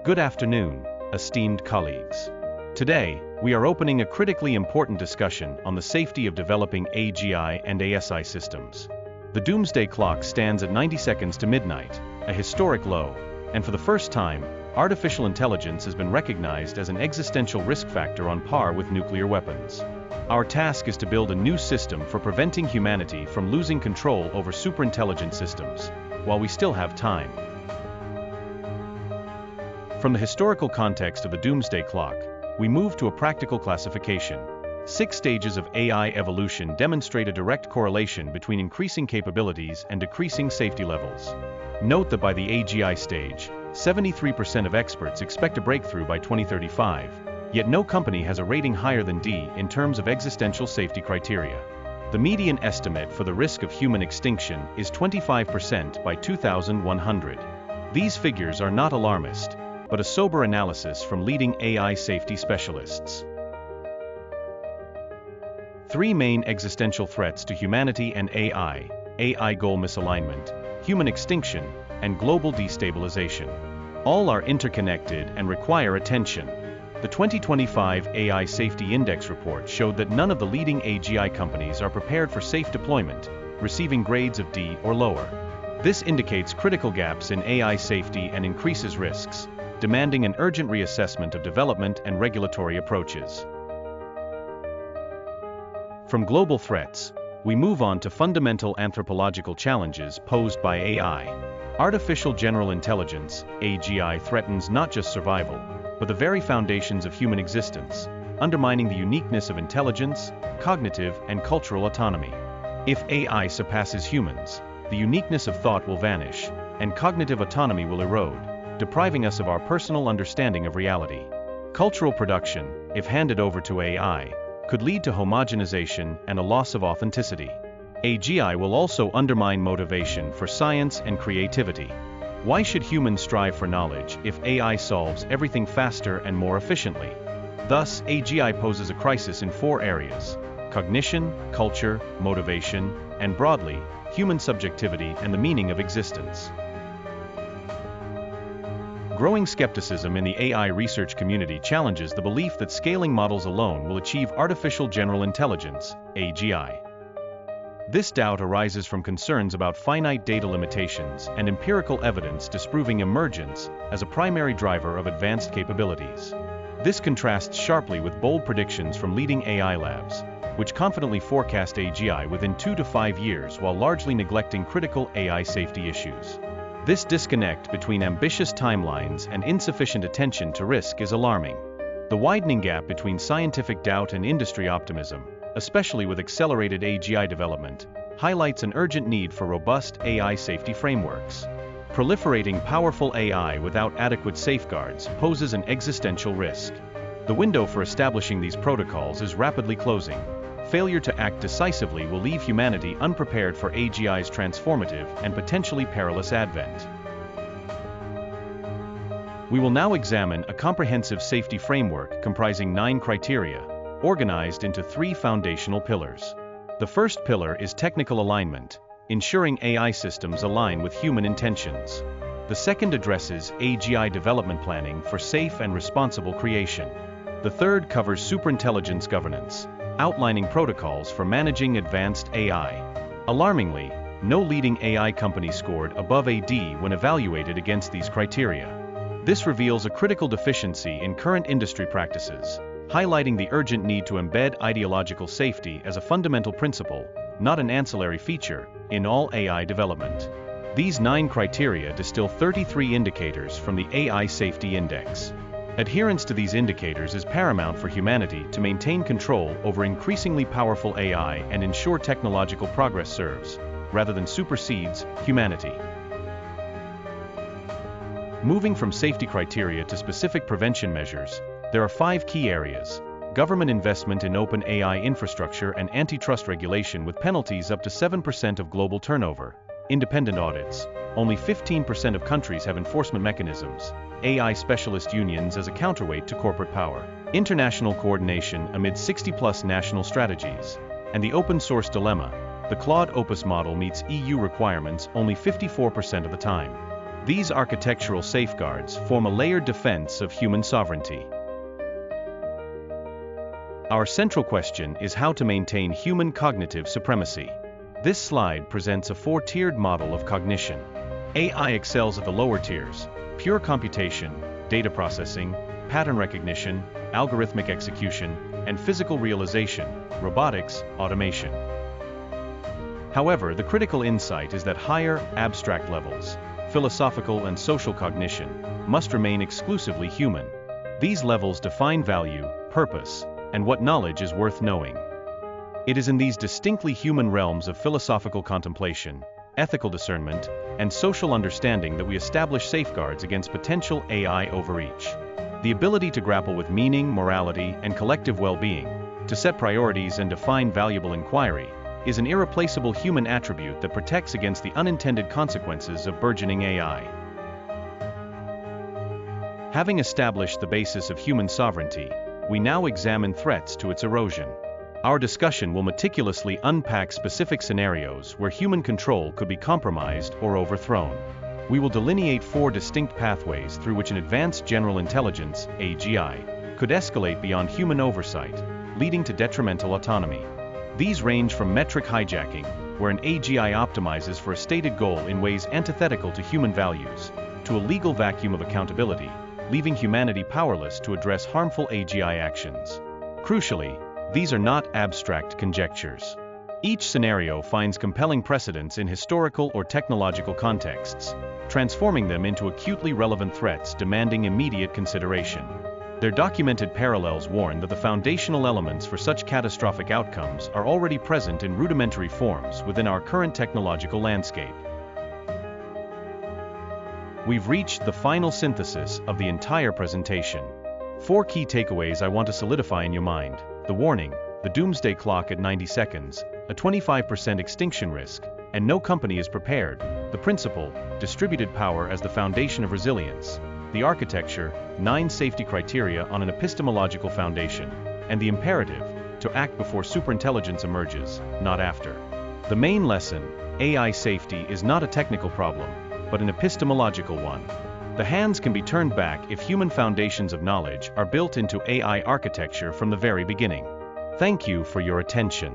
Good afternoon, esteemed colleagues. Today, we are opening a critically important discussion on the safety of developing AGI and ASI systems. The doomsday clock stands at 90 seconds to midnight, a historic low, and for the first time, artificial intelligence has been recognized as an existential risk factor on par with nuclear weapons. Our task is to build a new system for preventing humanity from losing control over superintelligent systems, while we still have time. From the historical context of the doomsday clock, we move to a practical classification. 6 stages of AI evolution demonstrate a direct correlation between increasing capabilities and decreasing safety levels. Note that by the AGI stage, 73% of experts expect a breakthrough by 2035, yet no company has a rating higher than D in terms of existential safety criteria. The median estimate for the risk of human extinction is 25% by 2100. These figures are not alarmist, but a sober analysis from leading AI safety specialists. 3 main existential threats to humanity and AI goal misalignment, human extinction, and global destabilization. All are interconnected and require attention. The 2025 AI Safety Index report showed that none of the leading AGI companies are prepared for safe deployment, receiving grades of D or lower. This indicates critical gaps in AI safety and increases risks, demanding an urgent reassessment of development and regulatory approaches. From global threats, we move on to fundamental anthropological challenges posed by AI. Artificial general intelligence, AGI, threatens not just survival, but the very foundations of human existence, undermining the uniqueness of intelligence, cognitive, and cultural autonomy. If AI surpasses humans, the uniqueness of thought will vanish, and cognitive autonomy will erode, depriving us of our personal understanding of reality. Cultural production, if handed over to AI, could lead to homogenization and a loss of authenticity. AGI will also undermine motivation for science and creativity. Why should humans strive for knowledge if AI solves everything faster and more efficiently? Thus, AGI poses a crisis in 4 areas: cognition, culture, motivation, and broadly, human subjectivity and the meaning of existence. Growing skepticism in the AI research community challenges the belief that scaling models alone will achieve artificial general intelligence, AGI. This doubt arises from concerns about finite data limitations and empirical evidence disproving emergence as a primary driver of advanced capabilities. This contrasts sharply with bold predictions from leading AI labs, which confidently forecast AGI within 2 to 5 years while largely neglecting critical AI safety issues. This disconnect between ambitious timelines and insufficient attention to risk is alarming. The widening gap between scientific doubt and industry optimism, especially with accelerated AGI development, highlights an urgent need for robust AI safety frameworks. Proliferating powerful AI without adequate safeguards poses an existential risk. The window for establishing these protocols is rapidly closing. Failure to act decisively will leave humanity unprepared for AGI's transformative and potentially perilous advent. We will now examine a comprehensive safety framework comprising 9 criteria, organized into 3 foundational pillars. The first pillar is technical alignment, ensuring AI systems align with human intentions. The second addresses AGI development planning for safe and responsible creation. The third covers superintelligence governance, outlining protocols for managing advanced AI. Alarmingly, no leading AI company scored above a D when evaluated against these criteria. This reveals a critical deficiency in current industry practices, highlighting the urgent need to embed ideological safety as a fundamental principle, not an ancillary feature, in all AI development. These 9 criteria distill 33 indicators from the AI Safety Index. Adherence to these indicators is paramount for humanity to maintain control over increasingly powerful AI and ensure technological progress serves, rather than supersedes, humanity. Moving from safety criteria to specific prevention measures, there are 5 key areas: government investment in open AI infrastructure and antitrust regulation with penalties up to 7% of global turnover, independent audits. Only 15% of countries have enforcement mechanisms, AI specialist unions as a counterweight to corporate power, international coordination amid 60+ national strategies, and the open source dilemma. The Claude Opus model meets EU requirements only 54% of the time. These architectural safeguards form a layered defense of human sovereignty. Our central question is how to maintain human cognitive supremacy. This slide presents a four-tiered model of cognition. AI excels at the lower tiers: pure computation, data processing, pattern recognition, algorithmic execution, and physical realization, robotics, automation. However, the critical insight is that higher, abstract levels, philosophical and social cognition, must remain exclusively human. These levels define value, purpose, and what knowledge is worth knowing. It is in these distinctly human realms of philosophical contemplation, ethical discernment, and social understanding that we establish safeguards against potential AI overreach. The ability to grapple with meaning, morality, and collective well-being, to set priorities and define valuable inquiry, is an irreplaceable human attribute that protects against the unintended consequences of burgeoning AI. Having established the basis of human sovereignty, we now examine threats to its erosion. Our discussion will meticulously unpack specific scenarios where human control could be compromised or overthrown. We will delineate four distinct pathways through which an advanced general intelligence, AGI, could escalate beyond human oversight, leading to detrimental autonomy. These range from metric hijacking, where an AGI optimizes for a stated goal in ways antithetical to human values, to a legal vacuum of accountability, leaving humanity powerless to address harmful AGI actions. Crucially, these are not abstract conjectures. Each scenario finds compelling precedents in historical or technological contexts, transforming them into acutely relevant threats demanding immediate consideration. Their documented parallels warn that the foundational elements for such catastrophic outcomes are already present in rudimentary forms within our current technological landscape. We've reached the final synthesis of the entire presentation. Four key takeaways I want to solidify in your mind: the warning, the doomsday clock at 90 seconds, a 25% extinction risk, and no company is prepared; the principle, distributed power as the foundation of resilience; the architecture, 9 safety criteria on an epistemological foundation; and the imperative, to act before superintelligence emerges, not after. The main lesson: AI safety is not a technical problem, but an epistemological one. The hands can be turned back if human foundations of knowledge are built into AI architecture from the very beginning. Thank you for your attention.